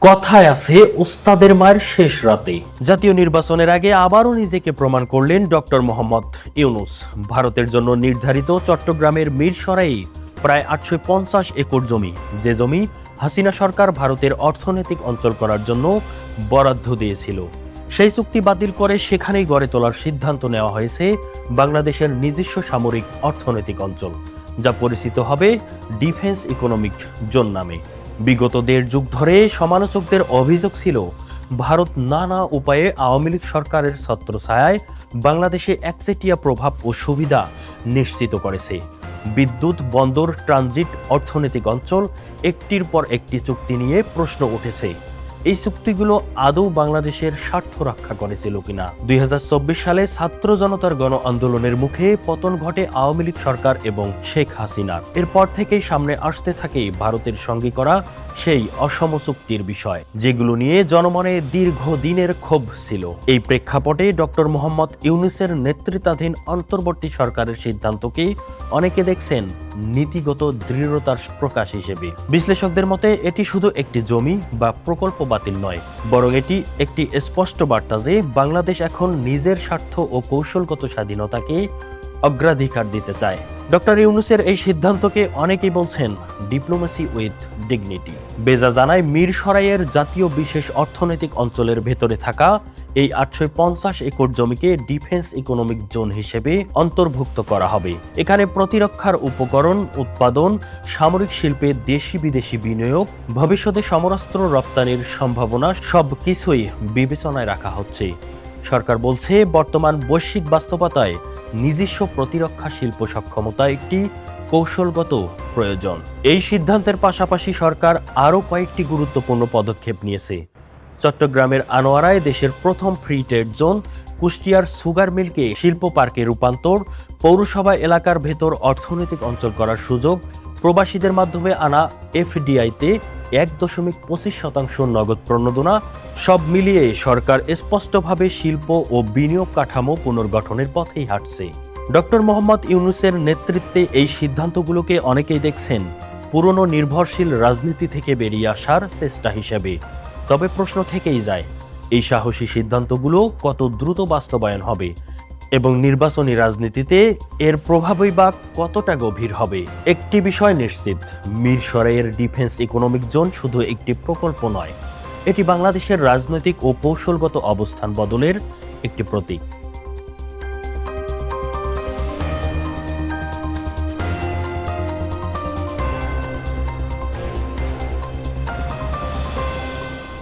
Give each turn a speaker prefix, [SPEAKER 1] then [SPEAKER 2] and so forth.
[SPEAKER 1] কথায় আছে ওস্তাদের মায়ের শেষ রাতে। জাতীয় নির্বাচনের আগে আবারও নিজেকে প্রমাণ করলেন ডক্টর মোহাম্মদ ইউনূস। ভারতের জন্য নির্ধারিত চট্টগ্রামের মিরসরাইয়ে প্রায় 850 একর জমি, যে জমি হাসিনা সরকার ভারতের অর্থনৈতিক অঞ্চল করার জন্য বরাদ্দ দিয়েছিল, সেই চুক্তি বাতিল করে সেখানেই গড়ে তোলার সিদ্ধান্ত নেওয়া হয়েছে বাংলাদেশের নিজস্ব সামরিক অর্থনৈতিক অঞ্চল, যা পরিচিত হবে ডিফেন্স ইকোনমিক জোন নামে। বিগত 1.5 যুগ ধরে সমালোচকদের অভিযোগ ছিল, ভারত নানা উপায়ে আওয়ামী লীগ সরকারের ছত্রছায়ায় বাংলাদেশে একচেটিয়া প্রভাব ও সুবিধা নিশ্চিত করেছে। বিদ্যুৎ, বন্দর, ট্রানজিট, অর্থনৈতিক অঞ্চল, একটির পর একটি চুক্তি নিয়ে প্রশ্ন উঠেছে, এই চুক্তিগুলো আদৌ বাংলাদেশের স্বার্থ রক্ষা করেছিল কিনা। 2024 সালে ছাত্র জনতার গণ আন্দোলনের মুখে পতন ঘটে আওয়ামী লীগ সরকার এবং শেখ হাসিনার। এরপর থেকেই সামনে আসতে থাকে ভারতের সঙ্গে করা সেই অসম চুক্তির বিষয়, যেগুলো নিয়ে জনমনে দীর্ঘদিনের ক্ষোভ ছিল। এই প্রেক্ষাপটে ডক্টর মোহাম্মদ ইউনূসের নেতৃত্বাধীন অন্তর্বর্তী সরকারের সিদ্ধান্তকে অনেকে দেখছেন নীতিগত দৃঢ়তার প্রকাশ হিসেবে। বিশ্লেষকদের মতে এটি শুধু একটি জমি বা প্রকল্প বাতিল নয়, বরং এটি একটি স্পষ্ট বার্তা যে বাংলাদেশ এখন নিজের স্বার্থ ও কৌশলগত স্বাধীনতাকে অগ্রাধিকার দিতে চায়। ডক্টর ইউনূসের এই সিদ্ধান্তকে অনেকেই বলছেন ডিপ্লোমেসি উইথ ডিগনিটি। বেজা জানায়, মিরসরাইয়ের জাতীয় বিশেষ অর্থনৈতিক অঞ্চলের ভেতরে থাকা এই 850 একর জমিকে ডিফেন্স ইকোনমিক জোন হিসেবে অন্তর্ভুক্ত করা হবে। এখানে প্রতিরক্ষার উপকরণ উৎপাদন, সামরিক শিল্পে দেশি বিদেশি বিনিয়োগ, ভবিষ্যতে সমরাস্ত্র রপ্তানির সম্ভাবনা সবকিছুই বিবেচনায় রাখা হচ্ছে। সরকার বলছে, বর্তমান বৈশ্বিক বাস্তবতায় নিজস্ব প্রতিরক্ষা শিল্প সক্ষমতা একটি কৌশলগত প্রয়োজন। এই সিদ্ধান্তের পাশাপাশি সরকার আরও কয়েকটি গুরুত্বপূর্ণ পদক্ষেপ নিয়েছে। চট্টগ্রামের আনোয়ারায় দেশের প্রথম ফ্রি ট্রেড জোন, কুষ্টিয়ার সুগার মিলকে শিল্প পার্কে রূপান্তর, পৌরসভা এলাকার ভেতর অর্থনৈতিক অঞ্চল করার সুযোগ, প্রবাসীদের মাধ্যমে আনা এফডিআইতে 1.25% নগদ প্রণোদনা, সব মিলিয়ে সরকার স্পষ্টভাবে শিল্প ও বিনিয়োগ কাঠামো পুনর্গঠনের পথেই হাঁটছে। ডক্টর মোহাম্মদ ইউনূসের নেতৃত্বে এই সিদ্ধান্তগুলোকে অনেকেই দেখছেন পুরনো নির্ভরশীল রাজনীতি থেকে বেরিয়ে আসার চেষ্টা হিসেবে। তবে প্রশ্ন থেকেই যায়, এই সাহসী সিদ্ধান্তগুলো কত দ্রুত বাস্তবায়ন হবে এবং নির্বাচনী রাজনীতিতে এর প্রভাবই বা কতটা গভীর হবে। একটি বিষয় নিশ্চিত, মিরসরাইয়ের ডিফেন্স ইকোনমিক জোন শুধু একটি প্রকল্প নয়, এটি বাংলাদেশের রাজনৈতিক ও কৌশলগত অবস্থান বদলের একটি প্রতীক।